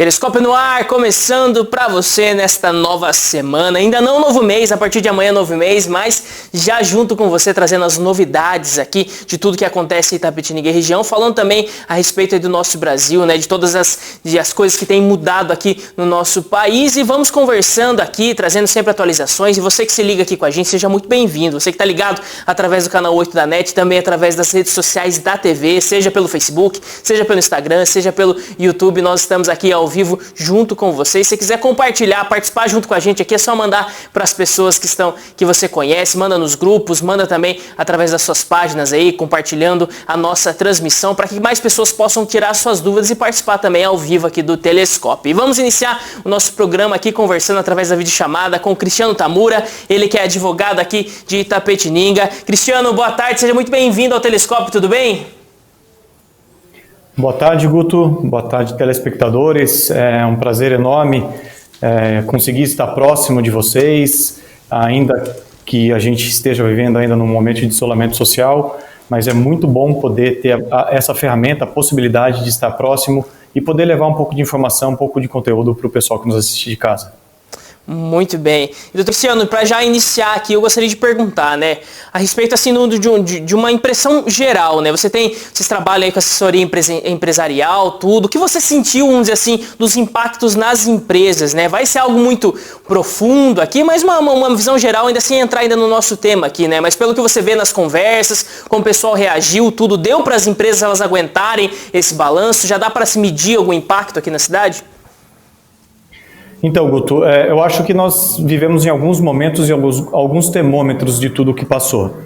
Telescópio no ar, começando para você nesta nova semana. Ainda não novo mês, a partir de amanhã novo mês, mas já junto com você trazendo as novidades aqui de tudo que acontece em Itapetininga e região, falando também a respeito aí do nosso Brasil, né, de todas as coisas que têm mudado aqui no nosso país, e vamos conversando aqui, trazendo sempre atualizações. E você que se liga aqui com a gente, seja muito bem-vindo. Você que está ligado através do canal 8 da NET, também através das redes sociais da TV, seja pelo Facebook, seja pelo Instagram, seja pelo YouTube, nós estamos aqui ao vivo junto com vocês. Se você quiser compartilhar, participar junto com a gente aqui, é só mandar para as pessoas que você conhece, manda nos grupos, manda também através das suas páginas aí, compartilhando a nossa transmissão para que mais pessoas possam tirar suas dúvidas e participar também ao vivo aqui do Telescópio. E vamos iniciar o nosso programa aqui conversando através da videochamada com o Cristiano Tamura, ele que é advogado aqui de Itapetininga. Cristiano, boa tarde, seja muito bem-vindo ao Telescópio, tudo bem? Boa tarde, Guto. Boa tarde, telespectadores. É um prazer enorme conseguir estar próximo de vocês, ainda que a gente esteja vivendo ainda num momento de isolamento social, mas é muito bom poder ter essa ferramenta, a possibilidade de estar próximo e poder levar um pouco de informação, um pouco de conteúdo para o pessoal que nos assiste de casa. Muito bem. E, doutor Cristiano, para já iniciar aqui, eu gostaria de perguntar, né, a respeito assim de uma impressão geral, né? Vocês trabalham aí com assessoria empresarial, tudo. O que você sentiu, vamos dizer assim, dos impactos nas empresas, né? Vai ser algo muito profundo aqui, mas uma visão geral, ainda sem entrar ainda no nosso tema aqui, né? Mas pelo que você vê nas conversas, como o pessoal reagiu, tudo, deu para as empresas elas aguentarem esse balanço? Já dá para se medir algum impacto aqui na cidade? Então, Guto, eu acho que nós vivemos em alguns momentos e alguns termômetros de tudo o que passou.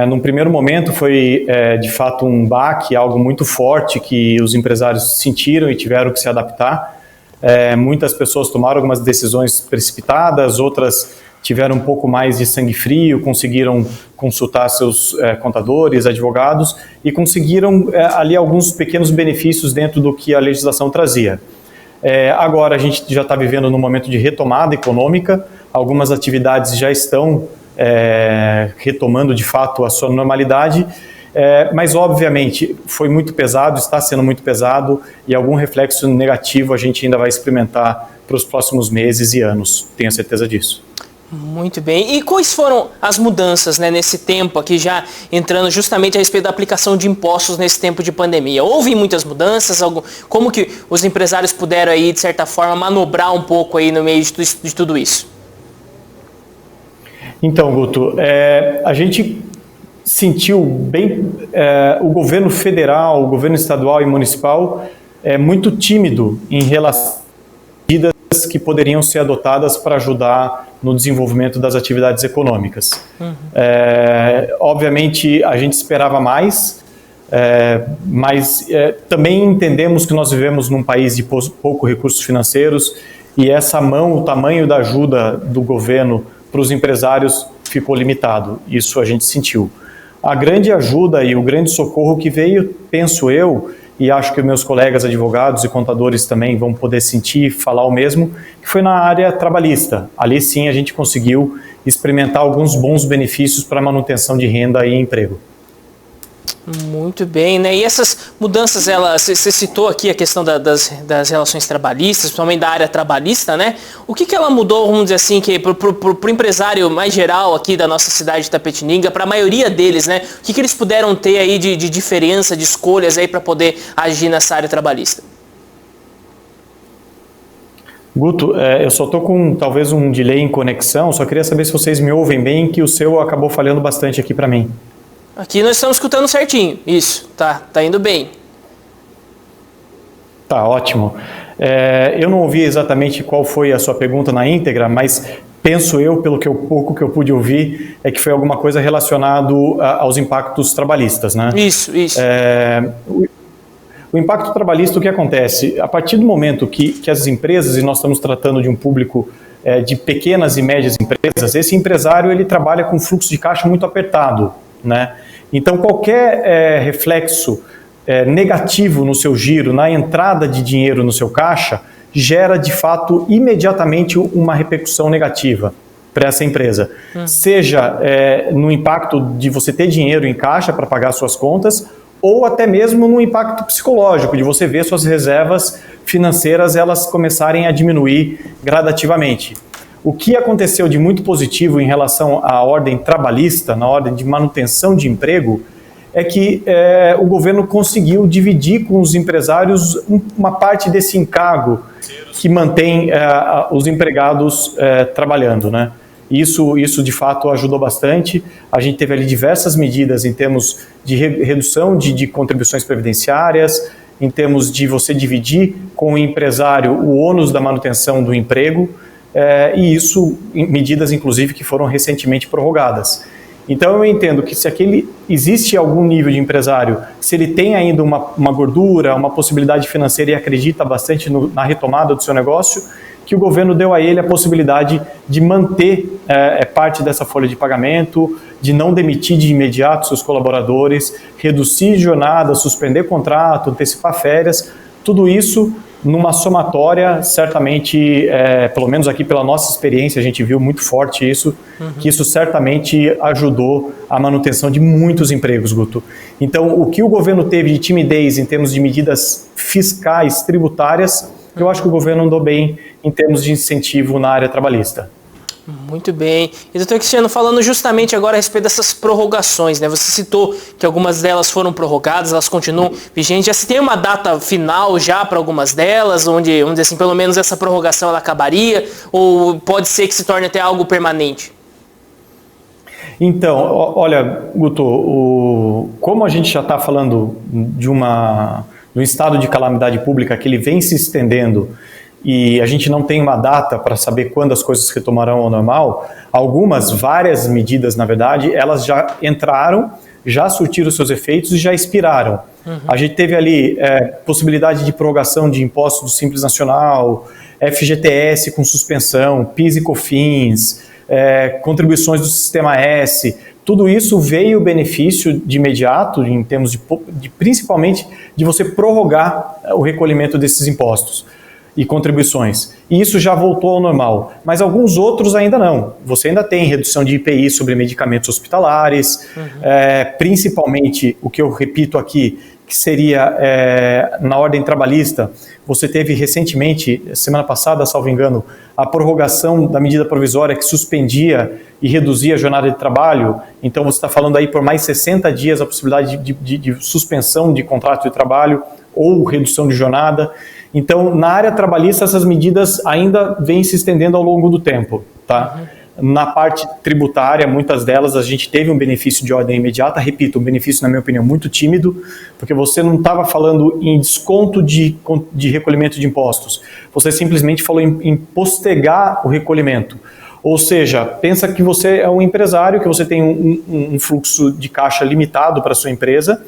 Num primeiro momento foi, de fato, um baque, algo muito forte que os empresários sentiram e tiveram que se adaptar. Muitas pessoas tomaram algumas decisões precipitadas, outras tiveram um pouco mais de sangue frio, conseguiram consultar seus contadores, advogados e conseguiram ali alguns pequenos benefícios dentro do que a legislação trazia. Agora a gente já está vivendo num momento de retomada econômica, algumas atividades já estão retomando de fato a sua normalidade, mas obviamente foi muito pesado, está sendo muito pesado e algum reflexo negativo a gente ainda vai experimentar para os próximos meses e anos, tenho certeza disso. Muito bem. E quais foram as mudanças, né, nesse tempo aqui, já entrando justamente a respeito da aplicação de impostos nesse tempo de pandemia? Houve muitas mudanças? Como que os empresários puderam aí, de certa forma, manobrar um pouco aí no meio de tudo isso? Então, Guto, a gente sentiu bem o governo federal, o governo estadual e municipal muito tímido em relação a medidas que poderiam ser adotadas para ajudar no desenvolvimento das atividades econômicas. Obviamente, a gente esperava mais, mas também entendemos que nós vivemos num país de poucos recursos financeiros e o tamanho da ajuda do governo para os empresários ficou limitado. Isso a gente sentiu. A grande ajuda e o grande socorro que veio, penso eu, e acho que meus colegas advogados e contadores também vão poder sentir e falar o mesmo, que foi na área trabalhista. Ali sim a gente conseguiu experimentar alguns bons benefícios para manutenção de renda e emprego. Muito bem, né? E essas mudanças, você citou aqui a questão das relações trabalhistas, principalmente da área trabalhista, né? O que ela mudou, vamos dizer assim, que para o empresário mais geral aqui da nossa cidade de Itapetininga, para a maioria deles, né? O que eles puderam ter aí de diferença, de escolhas aí para poder agir nessa área trabalhista? Guto, eu só estou com talvez um delay em conexão, só queria saber se vocês me ouvem bem, que o seu acabou falhando bastante aqui para mim. Aqui nós estamos escutando certinho, isso, tá indo bem. Tá, ótimo. Eu não ouvi exatamente qual foi a sua pergunta na íntegra, mas penso eu, pelo pouco que eu pude ouvir, que foi alguma coisa relacionado aos impactos trabalhistas, né? Isso. O impacto trabalhista, o que acontece? A partir do momento que as empresas, e nós estamos tratando de um público de pequenas e médias empresas, esse empresário ele trabalha com fluxo de caixa muito apertado, né? Então qualquer reflexo negativo no seu giro, na entrada de dinheiro no seu caixa, gera de fato imediatamente uma repercussão negativa para essa empresa. Seja no impacto de você ter dinheiro em caixa para pagar suas contas, ou até mesmo no impacto psicológico, de você ver suas reservas financeiras elas começarem a diminuir gradativamente. O que aconteceu de muito positivo em relação à ordem trabalhista, na ordem de manutenção de emprego, é que o governo conseguiu dividir com os empresários uma parte desse encargo que mantém os empregados trabalhando, né? Isso de fato ajudou bastante. A gente teve ali diversas medidas em termos de redução de contribuições previdenciárias, em termos de você dividir com o empresário o ônus da manutenção do emprego, e isso, medidas inclusive que foram recentemente prorrogadas. Então eu entendo que se existe algum nível de empresário, se ele tem ainda uma gordura, uma possibilidade financeira e acredita bastante na retomada do seu negócio, que o governo deu a ele a possibilidade de manter parte dessa folha de pagamento, de não demitir de imediato seus colaboradores, reduzir jornada, suspender contrato, antecipar férias, tudo isso numa somatória, certamente, pelo menos aqui pela nossa experiência, a gente viu muito forte isso, que isso certamente ajudou a manutenção de muitos empregos, Guto. Então, o que o governo teve de timidez em termos de medidas fiscais, tributárias, eu acho que o governo andou bem em termos de incentivo na área trabalhista. Muito bem. E doutor Cristiano, falando justamente agora a respeito dessas prorrogações, né? Você citou que algumas delas foram prorrogadas, elas continuam vigentes. Já se tem uma data final já para algumas delas, onde, vamos dizer assim, pelo menos essa prorrogação ela acabaria, ou pode ser que se torne até algo permanente? Então, olha, Guto, como a gente já está falando de um estado de calamidade pública que ele vem se estendendo e a gente não tem uma data para saber quando as coisas retomarão ao normal, várias medidas, na verdade, elas já entraram, já surtiram seus efeitos e já expiraram. A gente teve ali possibilidade de prorrogação de impostos do Simples Nacional, FGTS com suspensão, PIS e COFINS, contribuições do Sistema S. Tudo isso veio benefício de imediato, em termos de principalmente de você prorrogar o recolhimento desses impostos e contribuições. E isso já voltou ao normal. Mas alguns outros ainda não. Você ainda tem redução de IPI sobre medicamentos hospitalares, principalmente, o que eu repito aqui, que seria na ordem trabalhista, você teve recentemente, semana passada, salvo engano, a prorrogação da medida provisória que suspendia e reduzia a jornada de trabalho. Então você está falando aí por mais 60 dias a possibilidade de suspensão de contrato de trabalho ou redução de jornada. Então, na área trabalhista, essas medidas ainda vêm se estendendo ao longo do tempo, tá? Na parte tributária, muitas delas a gente teve um benefício de ordem imediata, repito, um benefício, na minha opinião, muito tímido, porque você não estava falando em desconto de recolhimento de impostos, você simplesmente falou em postergar o recolhimento. Ou seja, pensa que você é um empresário, que você tem um fluxo de caixa limitado para a sua empresa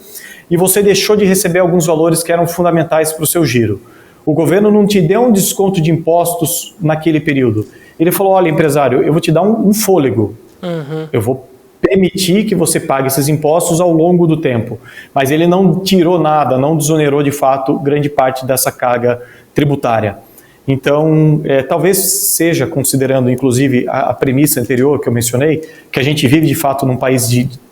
e você deixou de receber alguns valores que eram fundamentais para o seu giro. O governo não te deu um desconto de impostos naquele período. Ele falou, olha, empresário, eu vou te dar um fôlego. Eu vou permitir que você pague esses impostos ao longo do tempo. Mas ele não tirou nada, não desonerou de fato grande parte dessa carga tributária. Então, talvez seja, considerando inclusive a premissa anterior que eu mencionei, que a gente vive de fato num país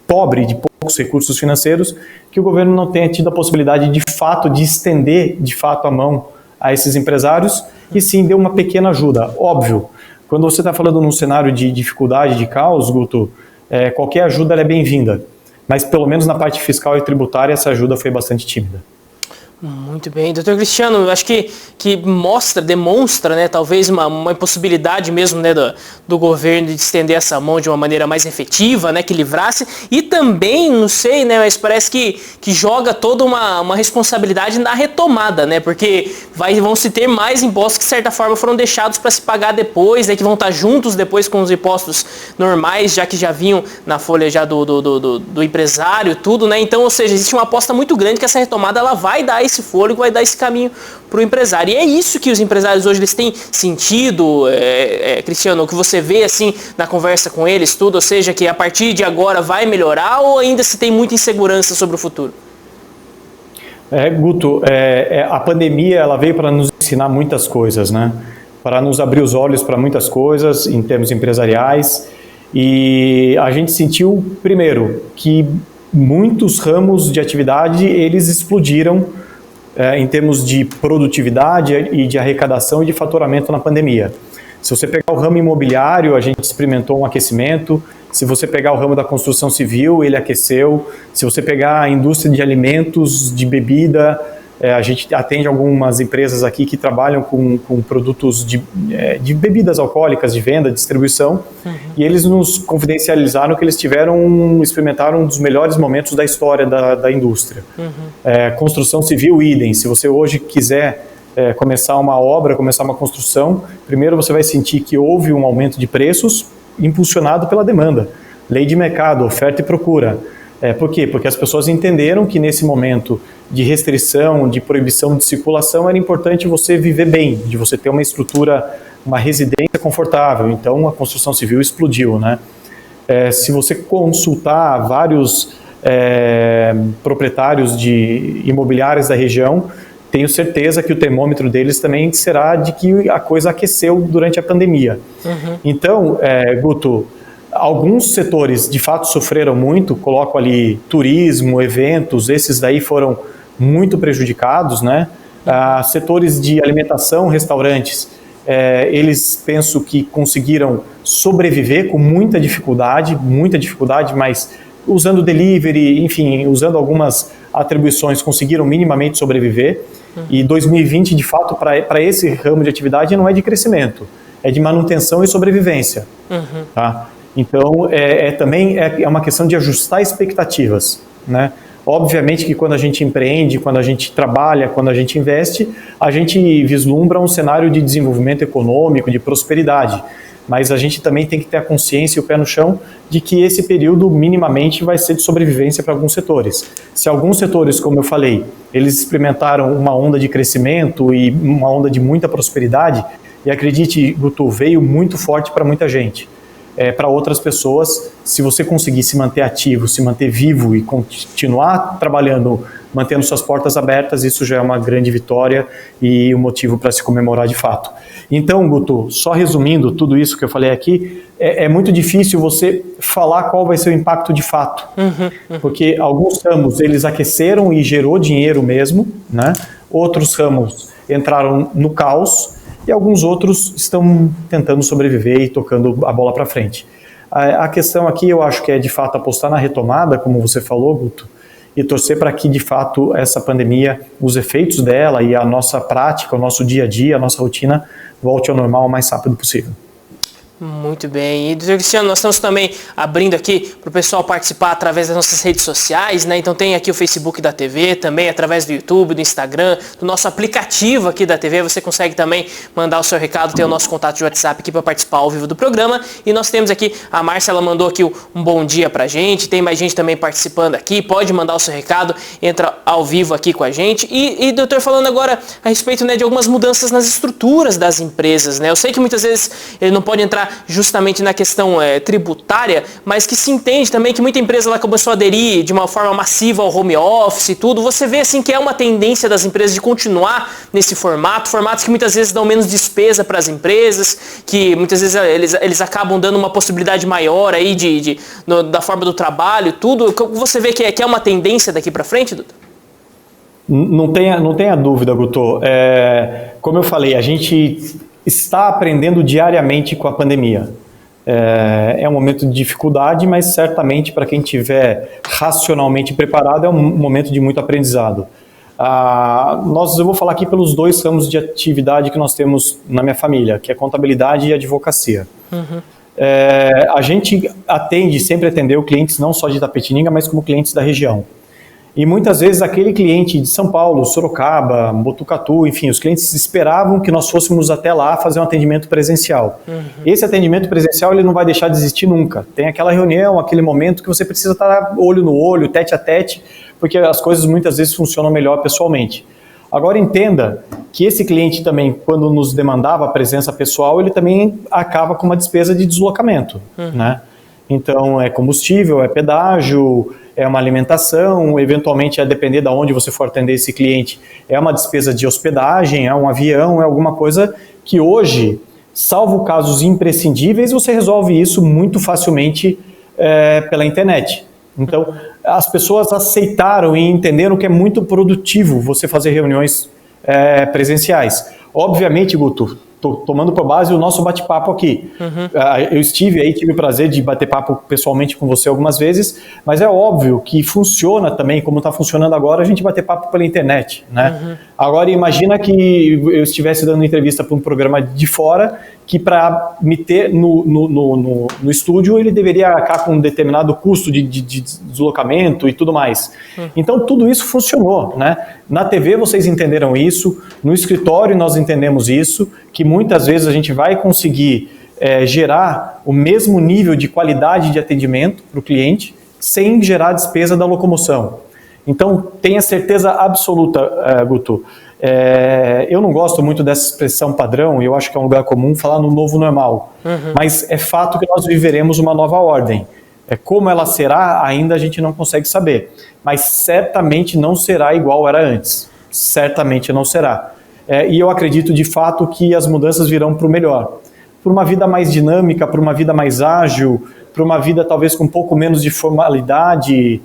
pobre, de poucos recursos financeiros, que o governo não tenha tido a possibilidade de fato de estender de fato a mão a esses empresários e sim deu uma pequena ajuda. Óbvio, quando você está falando num cenário de dificuldade, de caos, Guto, qualquer ajuda é bem-vinda, mas pelo menos na parte fiscal e tributária essa ajuda foi bastante tímida. Muito bem. Doutor Cristiano, eu acho que demonstra, né, talvez uma impossibilidade mesmo, né, do governo de estender essa mão de uma maneira mais efetiva, né, que livrasse, e também, não sei, né, mas parece que joga toda uma responsabilidade na retomada, né, porque vão se ter mais impostos que de certa forma foram deixados para se pagar depois, né, que vão estar juntos depois com os impostos normais, já que já vinham na folha já do empresário, tudo, né, então, ou seja, existe uma aposta muito grande que essa retomada ela vai dar esse fôlego, vai dar esse caminho para o empresário. E é isso que os empresários hoje eles têm sentido, Cristiano, o que você vê assim na conversa com eles, tudo, ou seja, que a partir de agora vai melhorar ou ainda se tem muita insegurança sobre o futuro? Guto, a pandemia ela veio para nos ensinar muitas coisas, né? Para nos abrir os olhos para muitas coisas em termos empresariais, e a gente sentiu, primeiro, que muitos ramos de atividade eles explodiram em termos de produtividade e de arrecadação e de faturamento na pandemia. Se você pegar o ramo imobiliário, a gente experimentou um aquecimento. Se você pegar o ramo da construção civil, ele aqueceu. Se você pegar a indústria de alimentos, de bebida, a gente atende algumas empresas aqui que trabalham com produtos de bebidas alcoólicas, de venda, distribuição, e eles nos confidencializaram que eles experimentaram um dos melhores momentos da história da indústria. Construção civil, idem. Se você hoje quiser começar uma obra, começar uma construção, primeiro você vai sentir que houve um aumento de preços impulsionado pela demanda. Lei de mercado, oferta e procura. Por quê? Porque as pessoas entenderam que nesse momento de restrição, de proibição de circulação, era importante você viver bem, de você ter uma estrutura, uma residência confortável. Então a construção civil explodiu, né? Se você consultar vários proprietários de imobiliárias da região, tenho certeza que o termômetro deles também será de que a coisa aqueceu durante a pandemia. Então, Guto, alguns setores de fato sofreram muito, coloco ali turismo, eventos, esses daí foram muito prejudicados, né? Setores de alimentação, restaurantes, eles penso que conseguiram sobreviver com muita dificuldade, mas usando delivery, enfim, usando algumas atribuições, conseguiram minimamente sobreviver. E 2020, de fato, para esse ramo de atividade não é de crescimento, é de manutenção e sobrevivência. Tá? Então, também é uma questão de ajustar expectativas, né? Obviamente que quando a gente empreende, quando a gente trabalha, quando a gente investe, a gente vislumbra um cenário de desenvolvimento econômico, de prosperidade. Mas a gente também tem que ter a consciência e o pé no chão de que esse período minimamente vai ser de sobrevivência para alguns setores. Se alguns setores, como eu falei, eles experimentaram uma onda de crescimento e uma onda de muita prosperidade, e acredite, Guto, veio muito forte para muita gente. Para outras pessoas, se você conseguir se manter ativo, se manter vivo e continuar trabalhando, mantendo suas portas abertas, isso já é uma grande vitória e um motivo para se comemorar de fato. Então, Guto, só resumindo tudo isso que eu falei aqui, é muito difícil você falar qual vai ser o impacto de fato, porque alguns ramos eles aqueceram e gerou dinheiro mesmo, né? Outros ramos entraram no caos, e alguns outros estão tentando sobreviver e tocando a bola para frente. A questão aqui eu acho que é de fato apostar na retomada, como você falou, Guto, e torcer para que de fato essa pandemia, os efeitos dela e a nossa prática, o nosso dia a dia, a nossa rotina volte ao normal o mais rápido possível. Muito bem. E, doutor Cristiano, nós estamos também abrindo aqui para o pessoal participar através das nossas redes sociais, né? Então tem aqui o Facebook da TV, também através do YouTube, do Instagram, do nosso aplicativo aqui da TV. Você consegue também mandar o seu recado, ter o nosso contato de WhatsApp aqui para participar ao vivo do programa. E nós temos aqui, a Márcia, ela mandou aqui um bom dia pra gente, tem mais gente também participando aqui, pode mandar o seu recado, entra ao vivo aqui com a gente. E doutor, falando agora a respeito, né, de algumas mudanças nas estruturas das empresas, né? Eu sei que muitas vezes ele não pode entrar justamente na questão tributária, mas que se entende também que muita empresa ela começou a aderir de uma forma massiva ao home office e tudo. Você vê assim que é uma tendência das empresas de continuar nesse formatos que muitas vezes dão menos despesa para as empresas, que muitas vezes eles acabam dando uma possibilidade maior aí da forma do trabalho e tudo. Você vê que é uma tendência daqui para frente, doutor? Não tenha dúvida, Guto. Como eu falei, a gente está aprendendo diariamente com a pandemia. É um momento de dificuldade, mas certamente para quem estiver racionalmente preparado é um momento de muito aprendizado. Eu vou falar aqui pelos dois ramos de atividade que nós temos na minha família, que é contabilidade e advocacia. A gente sempre atendeu clientes não só de Itapetininga, mas como clientes da região. E muitas vezes aquele cliente de São Paulo, Sorocaba, Botucatu, enfim, os clientes esperavam que nós fôssemos até lá fazer um atendimento presencial. Esse atendimento presencial ele não vai deixar de existir nunca. Tem aquela reunião, aquele momento que você precisa estar olho no olho, tete a tete, porque as coisas muitas vezes funcionam melhor pessoalmente. Agora entenda que esse cliente também, quando nos demandava a presença pessoal, ele também acaba com uma despesa de deslocamento, né? Então é combustível, é pedágio, é uma alimentação, eventualmente, a depender de onde você for atender esse cliente, é uma despesa de hospedagem, é um avião, é alguma coisa que hoje, salvo casos imprescindíveis, você resolve isso muito facilmente pela internet. Então, as pessoas aceitaram e entenderam que é muito produtivo você fazer reuniões presenciais. Obviamente, Guto, tomando por base o nosso bate-papo aqui. Eu tive o prazer de bater papo pessoalmente com você algumas vezes, mas é óbvio que funciona também, como está funcionando agora, a gente bater papo pela internet, né? Agora, imagina que eu estivesse dando entrevista para um programa de fora, que para me ter no estúdio, ele deveria arcar com um determinado custo de deslocamento e tudo mais. Então, tudo isso funcionou, né? Na TV vocês entenderam isso, no escritório nós entendemos isso, que muitas vezes a gente vai conseguir gerar o mesmo nível de qualidade de atendimento para o cliente sem gerar despesa da locomoção. Então, tenha certeza absoluta, Guto. Eu não gosto muito dessa expressão padrão, e eu acho que é um lugar comum falar no novo normal. Mas é fato que nós viveremos uma nova ordem. Como ela será, ainda a gente não consegue saber. Mas certamente não será igual era antes. Certamente não será. E eu acredito de fato que as mudanças virão para o melhor. Por uma vida mais dinâmica, por uma vida mais ágil, por uma vida talvez com um pouco menos de formalidade,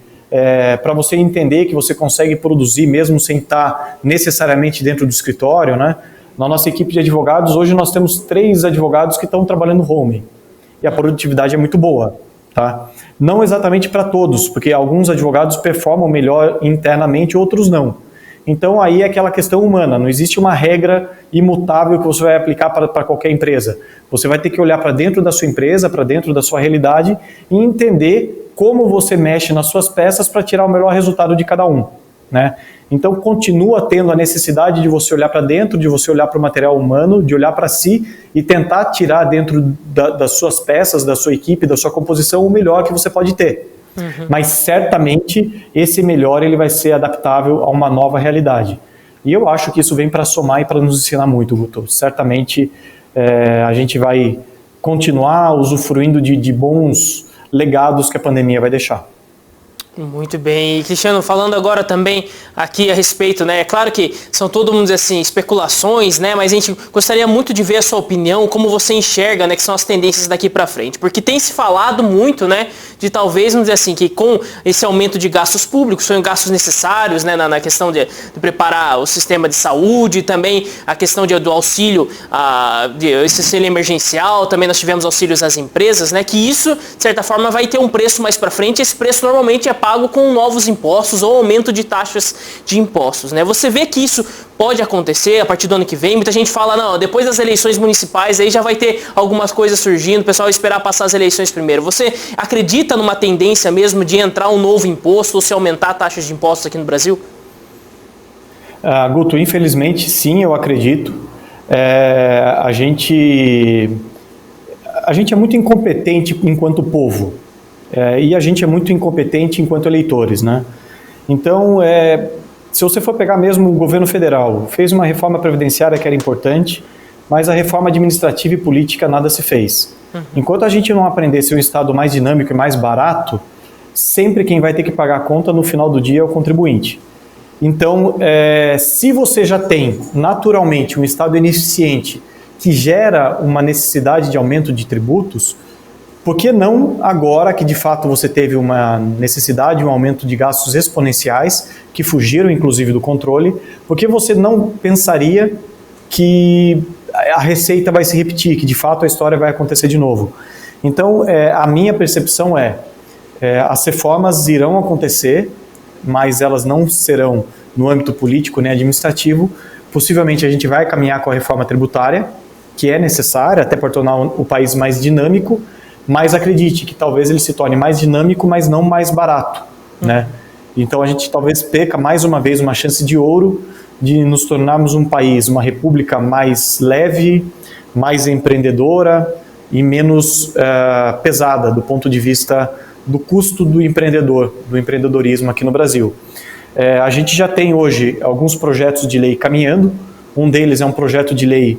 para você entender que você consegue produzir mesmo sem estar necessariamente dentro do escritório, né? Na nossa equipe de advogados, hoje nós temos 3 advogados que estão trabalhando home. E a produtividade é muito boa. Tá? Não exatamente para todos, porque alguns advogados performam melhor internamente, outros não. Então aí é aquela questão humana, não existe uma regra imutável que você vai aplicar para qualquer empresa. Você vai ter que olhar para dentro da sua empresa, para dentro da sua realidade e entender como você mexe nas suas peças para tirar o melhor resultado de cada um, né? Então continua tendo a necessidade de você olhar para dentro, de você olhar para o material humano, de olhar para si e tentar tirar dentro das suas peças, da sua equipe, da sua composição o melhor que você pode ter. Mas certamente esse melhor ele vai ser adaptável a uma nova realidade. E eu acho que isso vem para somar e para nos ensinar muito, Guto. Certamente a gente vai continuar usufruindo de bons legados que a pandemia vai deixar. Muito bem. E Cristiano, falando agora também aqui a respeito, né? É claro que são todo mundo assim, especulações, né? Mas a gente gostaria muito de ver a sua opinião, como você enxerga, né? Que são as tendências daqui para frente. Porque tem se falado muito, né? De talvez, vamos dizer assim, que com esse aumento de gastos públicos, são gastos necessários, né? Na questão de preparar o sistema de saúde, também a questão do auxílio, esse auxílio emergencial, também nós tivemos auxílios às empresas, né? Que isso, de certa forma, vai ter um preço mais para frente. Esse preço normalmente é pago com novos impostos ou aumento de taxas de impostos, né? Você vê que isso pode acontecer a partir do ano que vem. Muita gente fala, não, depois das eleições municipais aí já vai ter algumas coisas surgindo, o pessoal vai esperar passar as eleições primeiro. Você acredita numa tendência mesmo de entrar um novo imposto ou se aumentar taxas de impostos aqui no Brasil? Guto, infelizmente sim, eu acredito. A gente é muito incompetente enquanto povo. E a gente é muito incompetente enquanto eleitores, né? Então, se você for pegar mesmo o governo federal, fez uma reforma previdenciária que era importante, mas a reforma administrativa e política nada se fez. Enquanto a gente não aprender a ser um Estado mais dinâmico e mais barato, sempre quem vai ter que pagar a conta no final do dia é o contribuinte. Então, se você já tem naturalmente um Estado ineficiente que gera uma necessidade de aumento de tributos, por que não agora que de fato você teve uma necessidade, um aumento de gastos exponenciais, que fugiram inclusive do controle, por que você não pensaria que a receita vai se repetir, que de fato a história vai acontecer de novo? Então, a minha percepção as reformas irão acontecer, mas elas não serão no âmbito político nem administrativo. Possivelmente a gente vai caminhar com a reforma tributária, que é necessária até para tornar o país mais dinâmico, mas acredite que talvez ele se torne mais dinâmico, mas não mais barato, né? Então a gente talvez perca mais uma vez uma chance de ouro de nos tornarmos um país, uma república mais leve, mais empreendedora e menos pesada do ponto de vista do custo do empreendedor, do empreendedorismo aqui no Brasil. A gente já tem hoje alguns projetos de lei caminhando. Um deles é um projeto de lei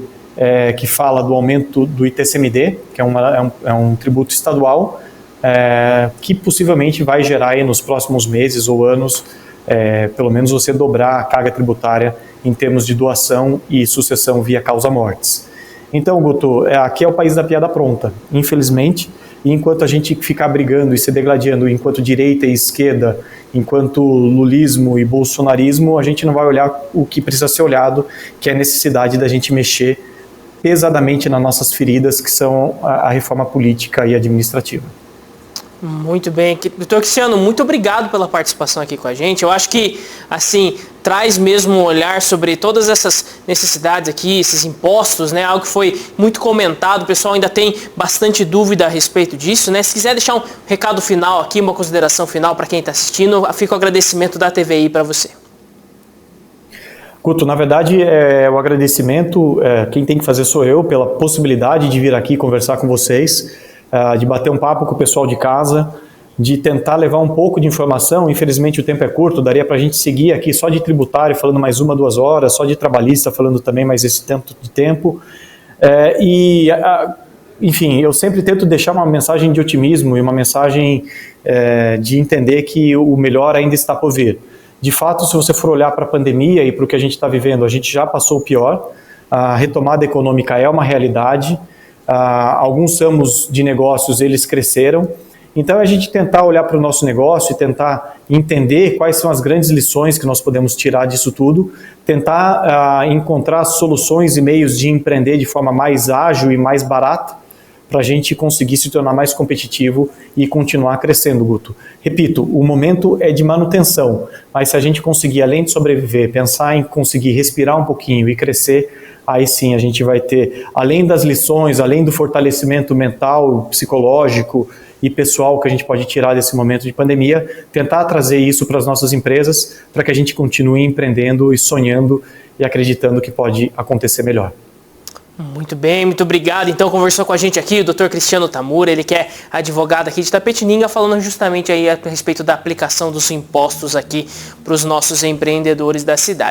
que fala do aumento do ITCMD, que é um tributo estadual, que possivelmente vai gerar aí nos próximos meses ou anos, pelo menos você dobrar a carga tributária em termos de doação e sucessão via causa-mortes. Então, Guto, aqui é o país da piada pronta. Infelizmente, E enquanto a gente ficar brigando e se degladiando enquanto direita e esquerda, enquanto lulismo e bolsonarismo, a gente não vai olhar o que precisa ser olhado, que é a necessidade da gente mexer pesadamente nas nossas feridas, que são a reforma política e administrativa. Muito bem. Doutor Cristiano, muito obrigado pela participação aqui com a gente. Eu acho que, assim, traz mesmo um olhar sobre todas essas necessidades aqui, esses impostos, né? Algo que foi muito comentado, o pessoal ainda tem bastante dúvida a respeito disso, né? Se quiser deixar um recado final aqui, uma consideração final para quem está assistindo, fica o agradecimento da TVI para você. Guto, na verdade, o agradecimento, quem tem que fazer sou eu, pela possibilidade de vir aqui conversar com vocês, de bater um papo com o pessoal de casa, de tentar levar um pouco de informação. Infelizmente o tempo é curto, daria para a gente seguir aqui só de tributário falando mais 1, 2 horas, só de trabalhista falando também mais esse tanto de tempo. Enfim, eu sempre tento deixar uma mensagem de otimismo e uma mensagem de entender que o melhor ainda está por vir. De fato, se você for olhar para a pandemia e para o que a gente está vivendo, a gente já passou o pior, a retomada econômica é uma realidade, alguns ramos de negócios eles cresceram, então a gente tentar olhar para o nosso negócio e tentar entender quais são as grandes lições que nós podemos tirar disso tudo, tentar encontrar soluções e meios de empreender de forma mais ágil e mais barata, para a gente conseguir se tornar mais competitivo e continuar crescendo, Guto. Repito, o momento é de manutenção, mas se a gente conseguir, além de sobreviver, pensar em conseguir respirar um pouquinho e crescer, aí sim a gente vai ter, além das lições, além do fortalecimento mental, psicológico e pessoal que a gente pode tirar desse momento de pandemia, tentar trazer isso para as nossas empresas, para que a gente continue empreendendo e sonhando e acreditando que pode acontecer melhor. Muito bem, muito obrigado. Então conversou com a gente aqui o Dr. Cristiano Tamura, ele que é advogado aqui de Itapetininga, falando justamente aí a respeito da aplicação dos impostos aqui para os nossos empreendedores da cidade.